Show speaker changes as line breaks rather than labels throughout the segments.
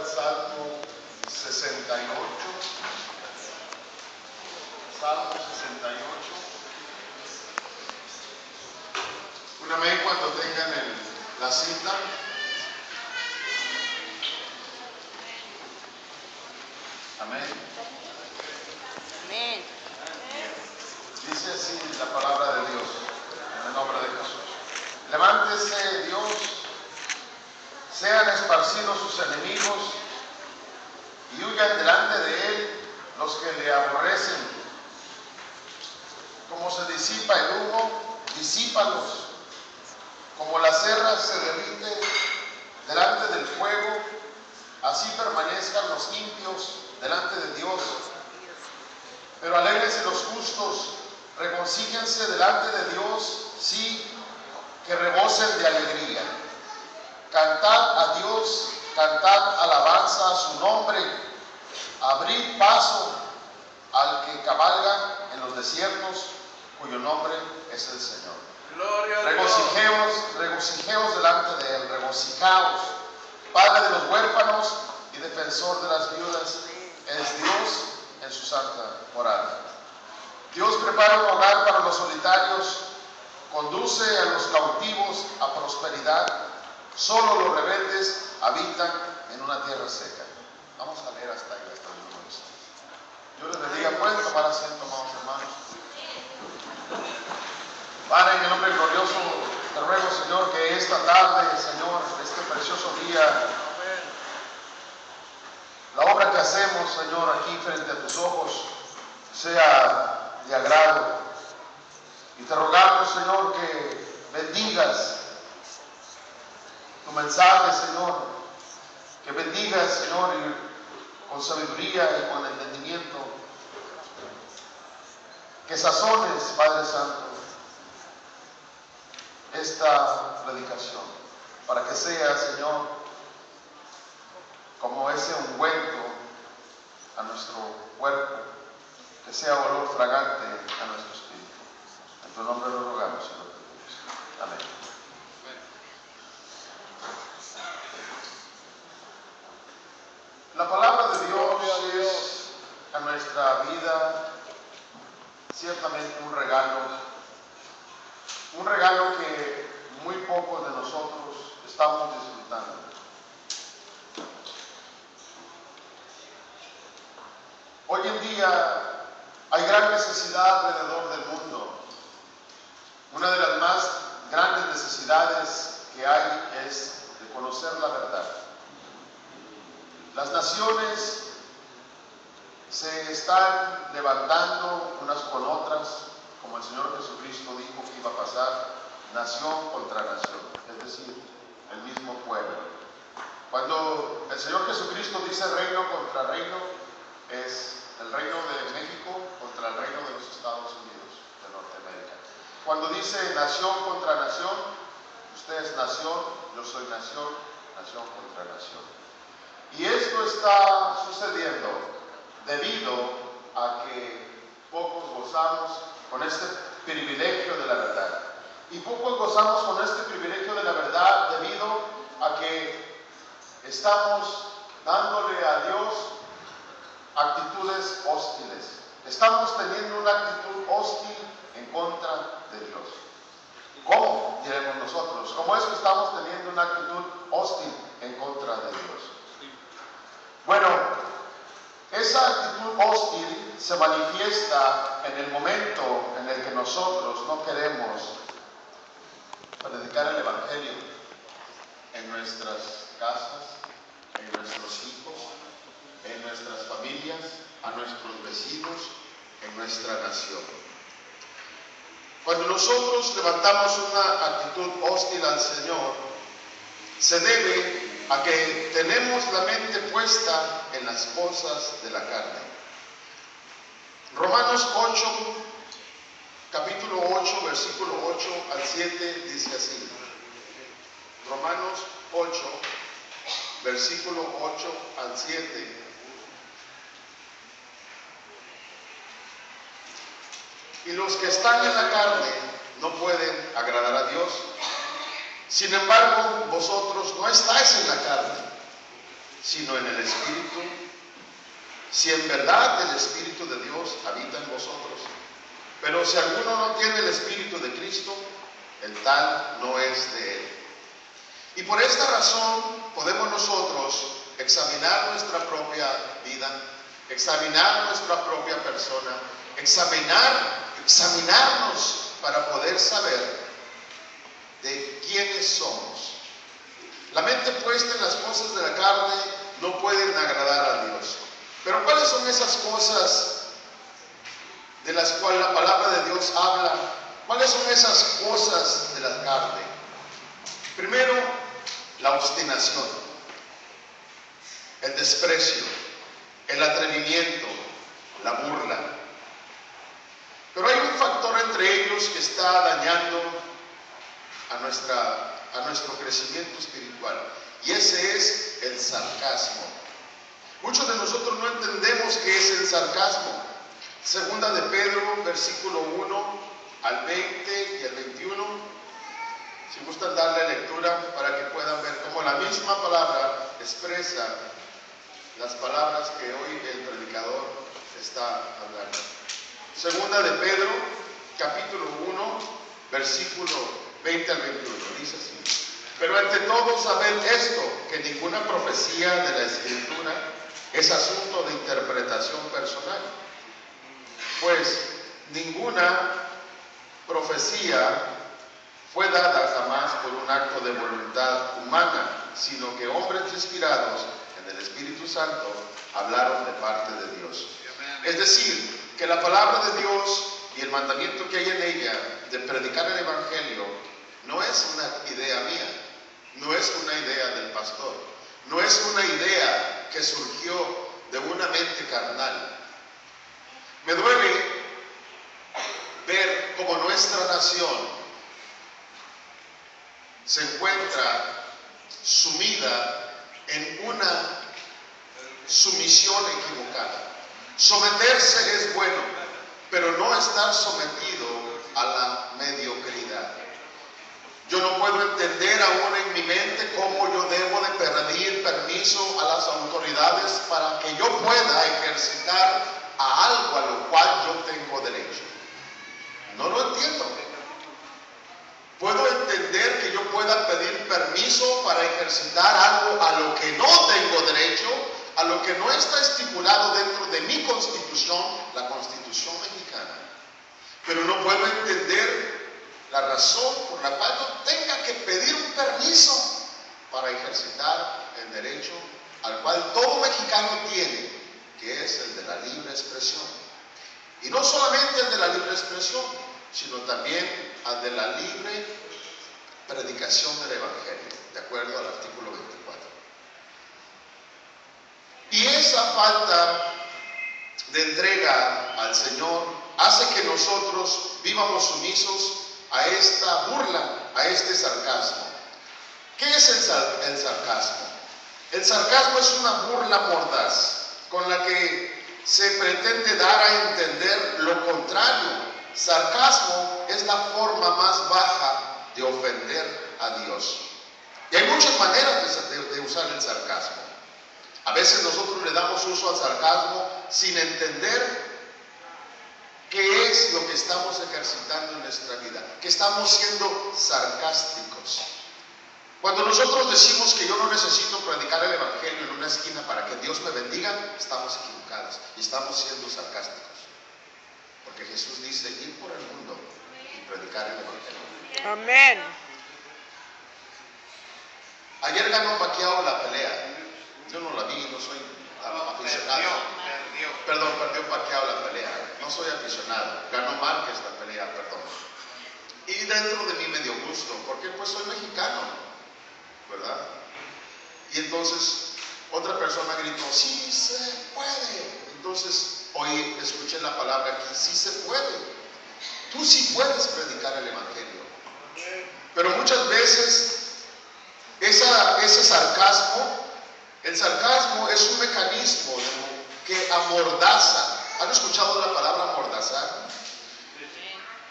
al Salmo 68. Salmo 68. Un amén cuando tengan la cita. Amén.
Amén.
Dice así la palabra de Dios, en el nombre de Jesús. Levántese, Dios, sean esparcidos sus enemigos y huyan delante de él los que le aborrecen. Como se disipa el humo, disípalos. Como la cera se derrite delante del fuego, así permanezcan los impios delante de Dios. Pero alégrense los justos, regocíjense delante de Dios, sí, que rebosen de alegría. Cantad a Dios, cantad alabanza a su nombre, abrid paso al que cabalga en los desiertos, cuyo nombre es el Señor. Regocijeos delante de él, regocijaos. Padre de los huérfanos y defensor de las viudas, es Dios en su santa morada. Dios prepara un hogar para los solitarios, conduce a los cautivos a prosperidad. Solo los rebeldes habitan en una tierra seca. Vamos a leer hasta ahí, hasta el número 6. Yo les bendiga. Pueden tomar asiento, amados hermanos. Padre, en el nombre glorioso, te ruego, Señor, que esta tarde, Señor, este precioso día, la obra que hacemos, Señor, aquí frente a tus ojos, sea de agrado. Y te rogamos, Señor, que bendigas tu mensaje, Señor, que bendigas, Señor, y con sabiduría y con entendimiento, que sazones, Padre Santo, esta predicación, para que sea, Señor, como ese ungüento a nuestro cuerpo, que sea olor fragante a nuestro espíritu. En tu nombre lo rogamos, Señor. Amén. La palabra de Dios es a nuestra vida ciertamente un regalo que muy pocos de nosotros estamos disfrutando. Hoy en día hay gran necesidad alrededor del mundo. Una de las más grandes necesidades que hay es de conocer la verdad. Las naciones se están levantando unas con otras, como el Señor Jesucristo dijo que iba a pasar, nación contra nación, es decir, el mismo pueblo. Cuando el Señor Jesucristo dice reino contra reino, es el reino de México contra el reino de los Estados Unidos de Norteamérica. Cuando dice nación contra nación, usted es nación, yo soy nación, nación contra nación. Y esto está sucediendo debido a que pocos gozamos con este privilegio de la verdad. Y pocos gozamos con este privilegio de la verdad debido a que estamos dándole a Dios actitudes hostiles. Estamos teniendo una actitud hostil en contra de Dios. ¿Cómo? Diremos nosotros. ¿Cómo es que estamos teniendo una actitud hostil en contra de Dios? Bueno, esa actitud hostil se manifiesta en el momento en el que nosotros no queremos predicar el Evangelio en nuestras casas, en nuestros hijos, en nuestras familias, a nuestros vecinos, en nuestra nación. Cuando nosotros levantamos una actitud hostil al Señor, se debe a que tenemos la mente puesta en las cosas de la carne. Romanos 8, capítulo 8, versículo 8 al 7 dice así. Romanos 8, versículo 8 al 7. Y los que están en la carne no pueden agradar a Dios. Sin embargo, vosotros no estáis en la carne, sino en el Espíritu, si en verdad el Espíritu de Dios habita en vosotros. Pero si alguno no tiene el Espíritu de Cristo, el tal no es de él. Y por esta razón podemos nosotros examinar nuestra propia vida, examinar nuestra propia persona, examinarnos para poder saber de quiénes somos. La mente puesta en las cosas de la carne no pueden agradar a Dios. Pero ¿cuáles son esas cosas de las cuales la palabra de Dios habla? ¿Cuáles son esas cosas de la carne? Primero, la obstinación, el desprecio, el atrevimiento, la burla. Pero hay un factor entre ellos que está dañando a nuestro crecimiento espiritual, y ese es el sarcasmo. Muchos de nosotros no entendemos qué es el sarcasmo. Segunda de Pedro, versículo 1 al 20 y al 21. Si gustan darle lectura para que puedan ver cómo la misma palabra expresa las palabras que hoy el predicador está hablando. Segunda de Pedro, capítulo 1, versículo 20 al 21. Dice así: pero ante todo sabed esto, que ninguna profecía de la Escritura es asunto de interpretación personal, pues ninguna profecía fue dada jamás por un acto de voluntad humana, sino que hombres inspirados en el Espíritu Santo hablaron de parte de Dios. Es decir, que la palabra de Dios y el mandamiento que hay en ella de predicar el Evangelio no es una idea mía, no es una idea del pastor, no es una idea que surgió de una mente carnal. Me duele ver cómo nuestra nación se encuentra sumida en una sumisión equivocada. Someterse es bueno, pero no estar sometido a la mediocridad. Yo no puedo entender aún en mi mente cómo yo debo de pedir permiso a las autoridades para que yo pueda ejercitar a algo a lo cual yo tengo derecho. No lo entiendo. Puedo entender que yo pueda pedir permiso para ejercitar algo a lo que no tengo derecho, a lo que no está estipulado dentro de mi constitución, la Constitución mexicana. Pero no puedo entender la razón por la cual yo tenga que pedir un permiso para ejercitar el derecho al cual todo mexicano tiene, que es el de la libre expresión. Y no solamente el de la libre expresión, sino también al de la libre predicación del Evangelio, de acuerdo al artículo 24. Y esa falta de entrega al Señor hace que nosotros vivamos sumisos a esta burla, a este sarcasmo. ¿Qué es el sarcasmo? El sarcasmo es una burla mordaz con la que se pretende dar a entender lo contrario. Sarcasmo es la forma más baja de ofender a Dios. Y hay muchas maneras de usar el sarcasmo. A veces nosotros le damos uso al sarcasmo sin entender qué es lo que estamos ejercitando en nuestra vida, que estamos siendo sarcásticos. Cuando nosotros decimos que yo no necesito predicar el Evangelio en una esquina para que Dios me bendiga, estamos equivocados y estamos siendo sarcásticos. Porque Jesús dice: ir por el mundo y predicar el Evangelio.
Amén.
Ayer ganó Pacquiao la pelea. Yo no la vi, no soy aficionado. Perdió Pacquiao la pelea. No soy aficionado. Ganó Márquez la pelea, perdón. Y dentro de mí me dio gusto, porque pues soy mexicano, ¿verdad? Y entonces otra persona gritó: sí se puede. Entonces hoy escuché la palabra aquí: sí se puede. Tú sí puedes predicar el Evangelio. Pero muchas veces ese sarcasmo, el sarcasmo es un mecanismo que amordaza. ¿Han escuchado la palabra amordazar?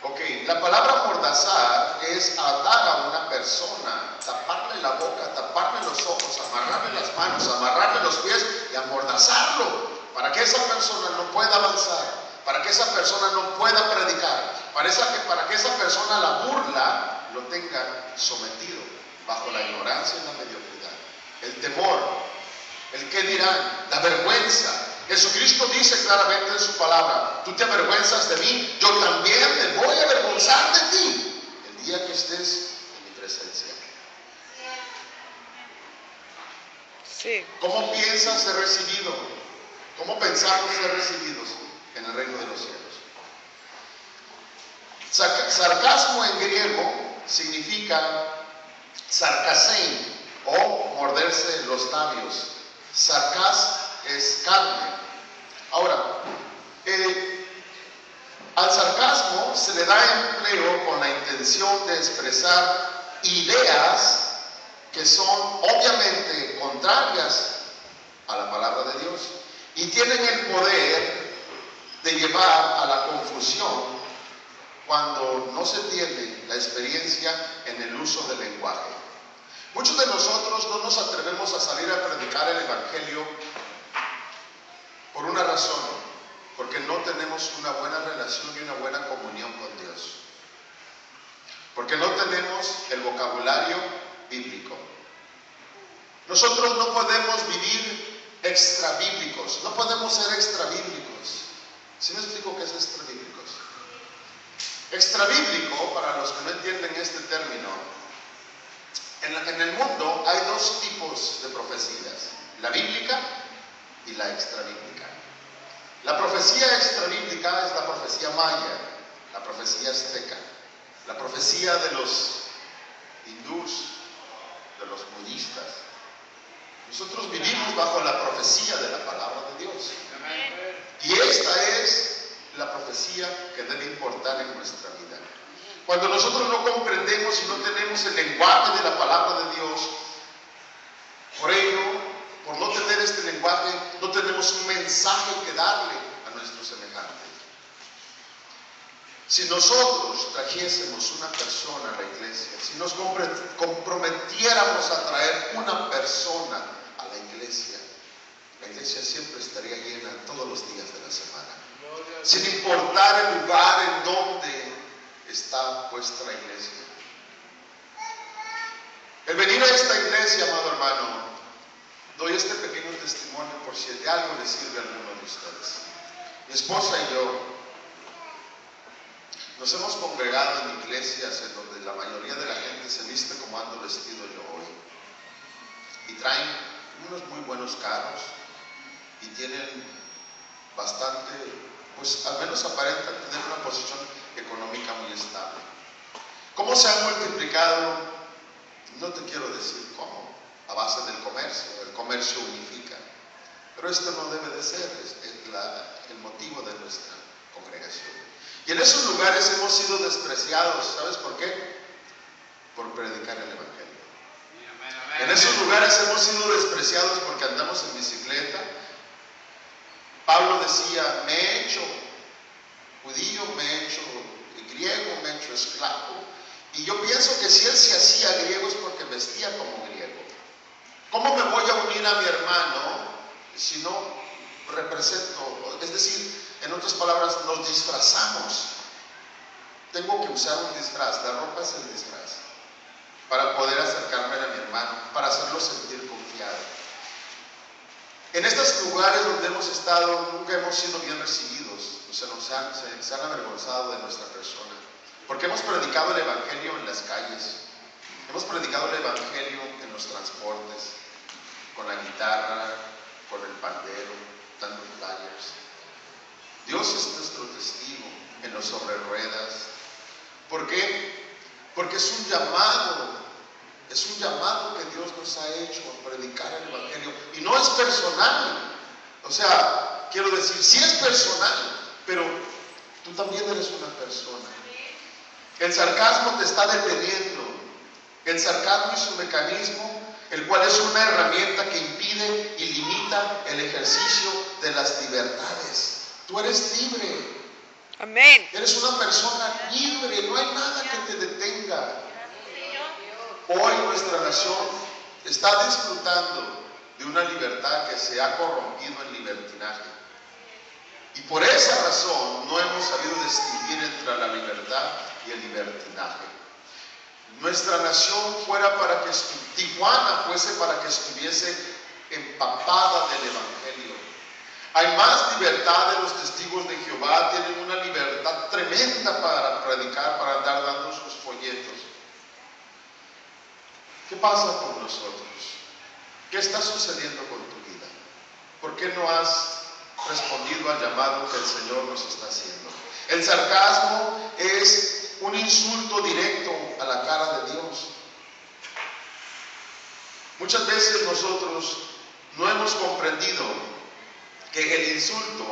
Ok, la palabra amordazar es atar a una persona taparle la boca, taparle los ojos, amarrarle las manos, amarrarle los pies y amordazarlo para que esa persona no pueda avanzar, para que esa persona no pueda predicar, para que esa persona la burla lo tenga sometido bajo la ignorancia y la mediocridad, el temor, el qué dirán, la vergüenza. Jesucristo dice claramente en su palabra: tú te avergüenzas de mí, yo también me voy a avergonzar de ti el día que estés en mi presencia.
Sí.
¿Cómo piensas ser recibido? ¿Cómo pensamos ser recibidos en el reino de los cielos? Sarcasmo en griego significa sarcasein o morderse los labios. Sarcas es carne. Ahora, al sarcasmo se le da empleo con la intención de expresar ideas que son obviamente contrarias a la palabra de Dios y tienen el poder de llevar a la confusión cuando no se tiene la experiencia en el uso del lenguaje. Muchos de nosotros no nos atrevemos a salir a predicar el evangelio por una razón: porque no tenemos una buena relación y una buena comunión con Dios, porque no tenemos el vocabulario bíblico. Nosotros no podemos vivir extrabíblicos, no podemos ser extrabíblicos. ¿Sí me explico qué es extrabíblicos? Extrabíblico, para los que no entienden este término, en el mundo hay dos tipos de profecías: la bíblica y la extrabíblica. La profecía extrabíblica es la profecía maya, la profecía azteca, la profecía de los hindús, de los budistas. Nosotros vivimos bajo la profecía de la palabra de Dios. Y esta es la profecía que debe importar en nuestra vida. Cuando nosotros no comprendemos y no tenemos el lenguaje de la palabra de Dios, por ello, por no tener este lenguaje, no tenemos un mensaje que darle a nuestros semejantes. Si nosotros trajésemos una persona a la iglesia, si nos comprometiéramos a traer una persona a la iglesia siempre estaría llena todos los días de la semana, sin importar el lugar en donde está puesta la iglesia. El venir a esta iglesia, amado hermano, doy este pequeño testimonio por si de algo le sirve a alguno de ustedes. Mi esposa y yo nos hemos congregado en iglesias en donde la mayoría de la gente se viste como ando vestido yo hoy, y traen unos muy buenos carros y tienen bastante, pues al menos aparentan tener una posición económica muy estable. ¿Cómo se han multiplicado? No te quiero decir cómo, a base del comercio. El comercio unifica, pero esto no debe de ser el motivo de nuestra congregación. Y en esos lugares hemos sido despreciados. ¿Sabes por qué? Por predicar el evangelio. En esos lugares hemos sido despreciados porque andamos en bicicleta. Pablo decía: me he hecho judío, me he hecho griego, me he hecho esclavo. Y yo pienso que si él se hacía griego es porque vestía como griego. ¿Cómo me voy a unir a mi hermano si no represento? Es decir, en otras palabras, nos disfrazamos. Tengo que usar un disfraz, la ropa es el disfraz, para poder acercarme a mi hermano, para hacerlo sentir confiado. En estos lugares donde hemos estado, nunca hemos sido bien recibidos, se han avergonzado de nuestra persona, porque hemos predicado el evangelio en las calles, hemos predicado el evangelio en los transportes, con la guitarra, con el pandero, dando flyers. Dios es nuestro testigo en los sobre ruedas. ¿Por qué? Porque es un llamado que Dios nos ha hecho a predicar el evangelio, y no es personal. O sea, quiero decir, sí es personal, pero tú también eres una persona. El sarcasmo te está deteniendo. El sarcasmo es un mecanismo, el cual es una herramienta que impide y limita el ejercicio de las libertades. Tú eres libre.
Amén.
Eres una persona libre, no hay nada que te detenga. hoy nuestra nación está disfrutando de una libertad que se ha corrompido en libertinaje. Y por esa razón no hemos sabido distinguir entre la libertad y el libertinaje. Nuestra nación fuera para que Tijuana fuese para que estuviese empapada del Evangelio. Hay más libertad de los testigos de Jehová, tienen una libertad tremenda para predicar, para andar dando sus folletos. ¿Qué pasa con nosotros? ¿Qué está sucediendo con tu vida? ¿Por qué no has respondido al llamado que el Señor nos está haciendo? El sarcasmo es un insulto directo a la cara de Dios. Muchas veces nosotros no hemos comprendido que el insulto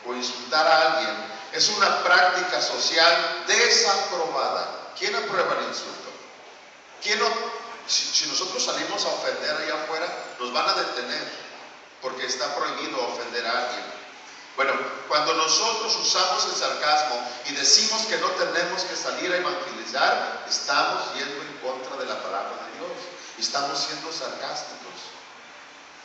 o insultar a alguien es una práctica social desaprobada. ¿Quién aprueba el insulto? ¿Quién no? Si nosotros salimos a ofender allá afuera, nos van a detener porque está prohibido ofender a alguien. Bueno, cuando nosotros usamos el sarcasmo y decimos que no tenemos que salir a evangelizar, estamos yendo en contra de la palabra de Dios. Estamos siendo sarcásticos.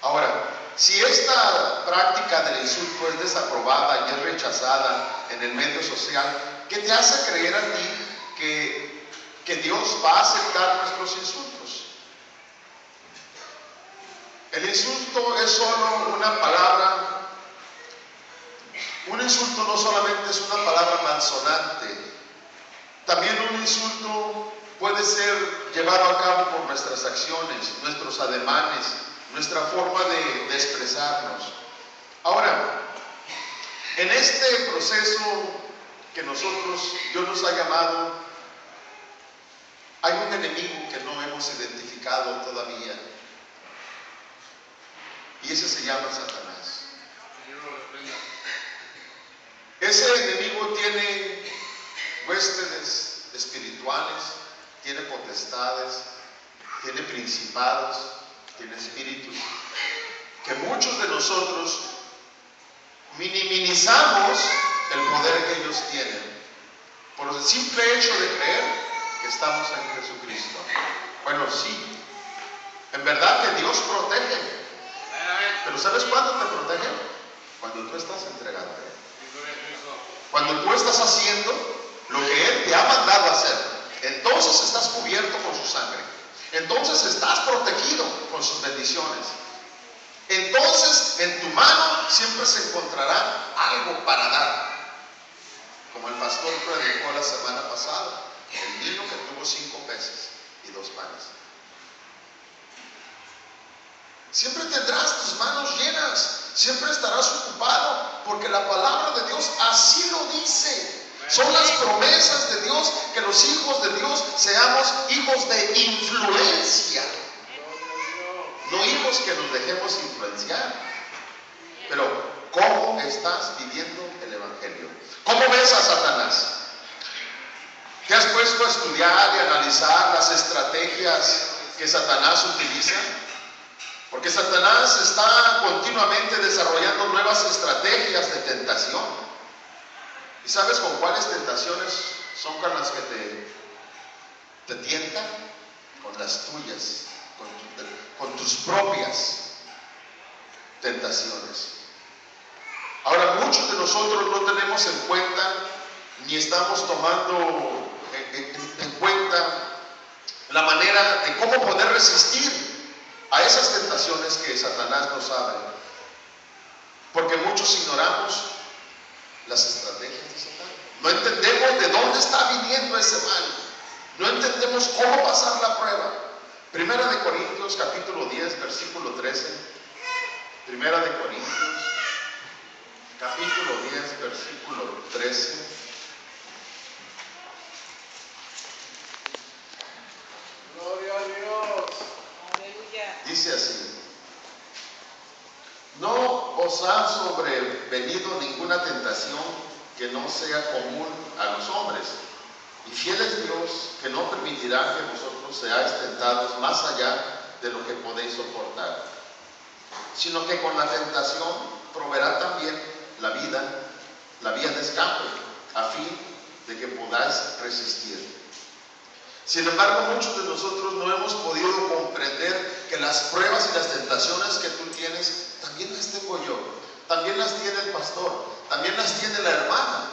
Ahora, si esta práctica del insulto es desaprobada y es rechazada en el medio social, ¿qué te hace creer a ti que Dios va a aceptar nuestros insultos? El insulto es solo una palabra. Un insulto no solamente es una palabra malsonante, también un insulto puede ser llevado a cabo por nuestras acciones, nuestros ademanes, nuestra forma de expresarnos. Ahora, en este proceso que Dios nos ha llamado, hay un enemigo que no hemos identificado todavía, y ese se llama Satanás. Ese enemigo tiene huestes espirituales, tiene potestades, tiene principados, tiene espíritus, que muchos de nosotros minimizamos el poder que ellos tienen por el simple hecho de creer que estamos en Jesucristo. Bueno, sí, en verdad que Dios protege, pero ¿sabes cuándo te protege? Cuando tú estás entregado a Él. Cuando tú estás haciendo lo que Él te ha mandado a hacer, entonces estás cubierto con su sangre. Entonces estás protegido con sus bendiciones. Entonces en tu mano siempre se encontrará algo para dar. Como el pastor predicó la semana pasada, el niño que tuvo 5 peces y 2 panes. Siempre tendrás tus manos llenas, siempre estarás ocupado, porque la palabra de Dios así lo dice. Son las promesas de Dios que los hijos de Dios seamos hijos de influencia, no hijos que nos dejemos influenciar. Pero ¿cómo estás viviendo el Evangelio? ¿Cómo ves a Satanás? ¿Te has puesto a estudiar y analizar las estrategias que Satanás utiliza? Porque Satanás está continuamente desarrollando nuevas estrategias de tentación. ¿Y sabes con cuáles tentaciones son con las que te tientan? Con las tuyas, con tus propias tentaciones. Ahora, muchos de nosotros no tenemos en cuenta, ni estamos tomando en cuenta la manera de cómo poder resistir a esas tentaciones que Satanás nos abre, porque muchos ignoramos las estrategias de Satanás. No entendemos de dónde está viniendo ese mal, no entendemos cómo pasar la prueba. Primera de Corintios capítulo 10 versículo 13. Primera de Corintios capítulo 10 versículo 13.
Gloria a Dios.
Dice así: no os ha sobrevenido ninguna tentación que no sea común a los hombres, y fiel es Dios, que no permitirá que vosotros seáis tentados más allá de lo que podéis soportar, sino que con la tentación proveerá también la vía de escape, a fin de que podáis resistir. Sin embargo, muchos de nosotros no hemos podido comprender que las pruebas y las tentaciones que tú tienes, también las tengo yo, también las tiene el pastor, también las tiene la hermana.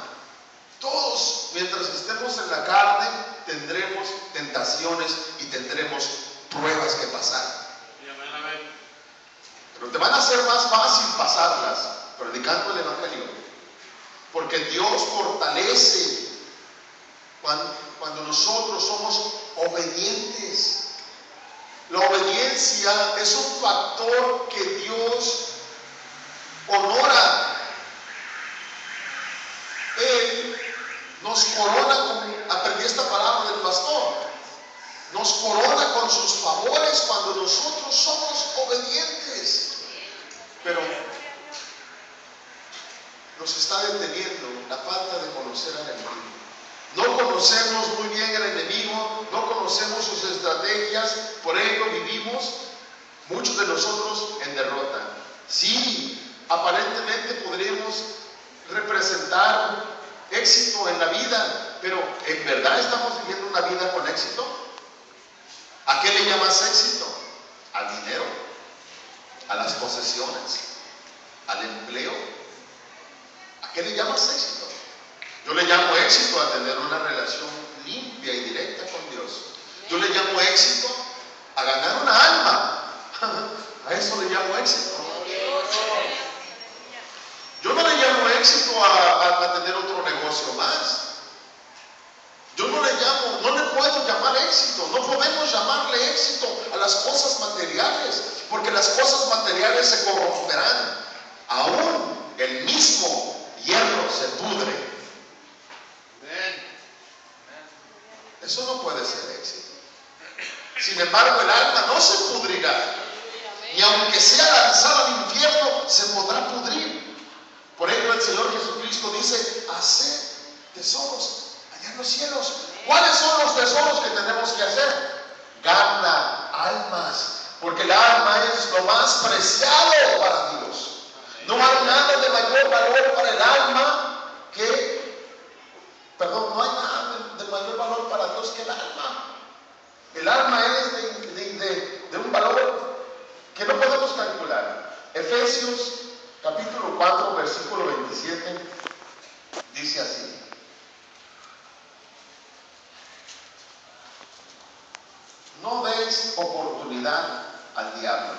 Todos, mientras estemos en la carne, tendremos tentaciones y tendremos pruebas que pasar. Pero te van a ser más fácil pasarlas predicando el Evangelio, porque Dios fortalece cuando nosotros somos obedientes. La obediencia es un factor que Dios honora. Él nos corona, aprendí esta palabra del pastor, nos corona con sus favores cuando nosotros somos obedientes. Pero nos está deteniendo la falta de conocer al enemigo. No conocemos muy bien al enemigo, no conocemos sus estrategias, por ello vivimos, muchos de nosotros, en derrota. Sí, aparentemente podríamos representar éxito en la vida, pero ¿en verdad estamos viviendo una vida con éxito? ¿A qué le llamas éxito? Al dinero, a las posesiones, al empleo. ¿A qué le llamas éxito? Yo le llamo éxito a tener una relación limpia y directa con Dios. Yo le llamo éxito a ganar una alma. A eso le llamo éxito. Yo no le llamo éxito a tener otro negocio más. Yo no le puedo llamar éxito. No podemos llamarle éxito a las cosas materiales, porque las cosas materiales se corromperán. Aún el mismo hierro se pudre. Eso no puede ser éxito. Sin embargo, el alma no se pudrirá. Y aunque sea lanzada al infierno, se podrá pudrir. Por ello el Señor Jesucristo dice: haced tesoros allá en los cielos. ¿Cuáles son los tesoros que tenemos que hacer? Gana almas, porque el alma es lo más preciado para Dios. No hay nada de mayor valor para el alma no hay nada de mayor valor para Dios que el alma. El alma es de un valor que no podemos calcular. Efesios capítulo 4, versículo 27 dice así: no deis oportunidad al diablo.